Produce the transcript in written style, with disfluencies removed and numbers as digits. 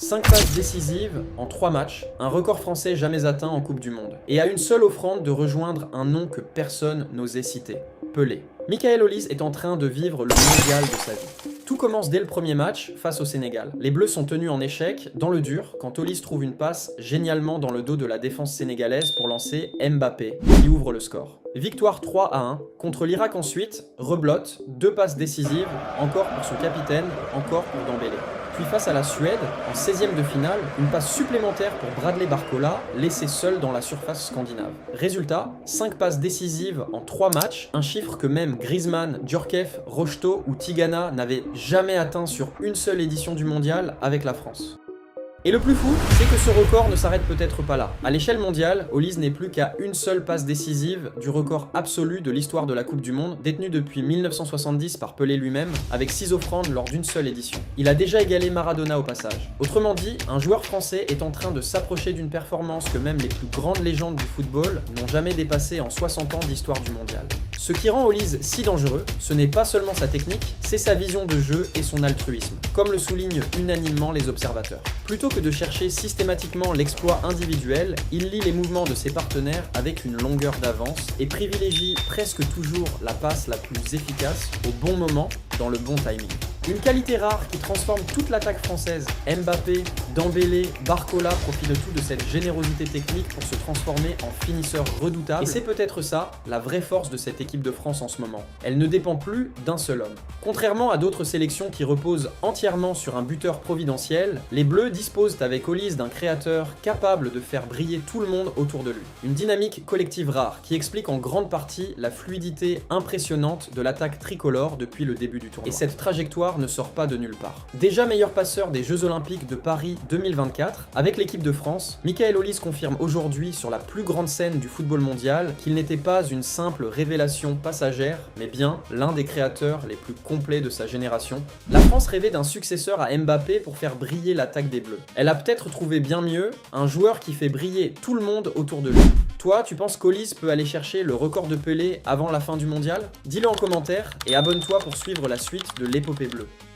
5 passes décisives en 3 matchs, un record français jamais atteint en Coupe du Monde. Et à une seule offrande de rejoindre un nom que personne n'osait citer, Pelé. Michael Olise est en train de vivre le mondial de sa vie. Tout commence dès le premier match face au Sénégal. Les Bleus sont tenus en échec, dans le dur, quand Olise trouve une passe génialement dans le dos de la défense sénégalaise pour lancer Mbappé, qui ouvre le score. Victoire 3-1, contre l'Irak ensuite, reblotte, 2 passes décisives, encore pour son capitaine, encore pour Dembélé. Puis face à la Suède, en 16e de finale, une passe supplémentaire pour Bradley Barcola, laissé seul dans la surface scandinave. Résultat, 5 passes décisives en 3 matchs, un chiffre que même Griezmann, Djorkaeff, Rocheteau ou Tigana n'avaient jamais atteint sur une seule édition du mondial avec la France. Et le plus fou, c'est que ce record ne s'arrête peut-être pas là. À l'échelle mondiale, Olise n'est plus qu'à une seule passe décisive du record absolu de l'histoire de la Coupe du Monde, détenu depuis 1970 par Pelé lui-même, avec 6 offrandes lors d'une seule édition. Il a déjà égalé Maradona au passage. Autrement dit, un joueur français est en train de s'approcher d'une performance que même les plus grandes légendes du football n'ont jamais dépassée en 60 ans d'histoire du mondial. Ce qui rend Olise si dangereux, ce n'est pas seulement sa technique, c'est sa vision de jeu et son altruisme, comme le soulignent unanimement les observateurs. Plutôt que de chercher systématiquement l'exploit individuel, il lit les mouvements de ses partenaires avec une longueur d'avance et privilégie presque toujours la passe la plus efficace au bon moment, dans le bon timing. Une qualité rare qui transforme toute l'attaque française. Mbappé, Dembélé, Barcola profitent de tout de cette générosité technique pour se transformer en finisseur redoutable. Et c'est peut-être ça, la vraie force de cette équipe de France en ce moment. Elle ne dépend plus d'un seul homme. Contrairement à d'autres sélections qui reposent entièrement sur un buteur providentiel, les Bleus disposent avec Olise d'un créateur capable de faire briller tout le monde autour de lui. Une dynamique collective rare qui explique en grande partie la fluidité impressionnante de l'attaque tricolore depuis le début du tournoi. Et cette trajectoire ne sort pas de nulle part. Déjà meilleur passeur des Jeux Olympiques de Paris 2024, avec l'équipe de France, Michael Olise confirme aujourd'hui sur la plus grande scène du football mondial qu'il n'était pas une simple révélation passagère, mais bien l'un des créateurs les plus complets de sa génération. La France rêvait d'un successeur à Mbappé pour faire briller l'attaque des Bleus. Elle a peut-être trouvé bien mieux un joueur qui fait briller tout le monde autour de lui. Toi, tu penses qu'Olise peut aller chercher le record de Pelé avant la fin du mondial? Dis-le en commentaire et abonne-toi pour suivre la suite de l'épopée bleue.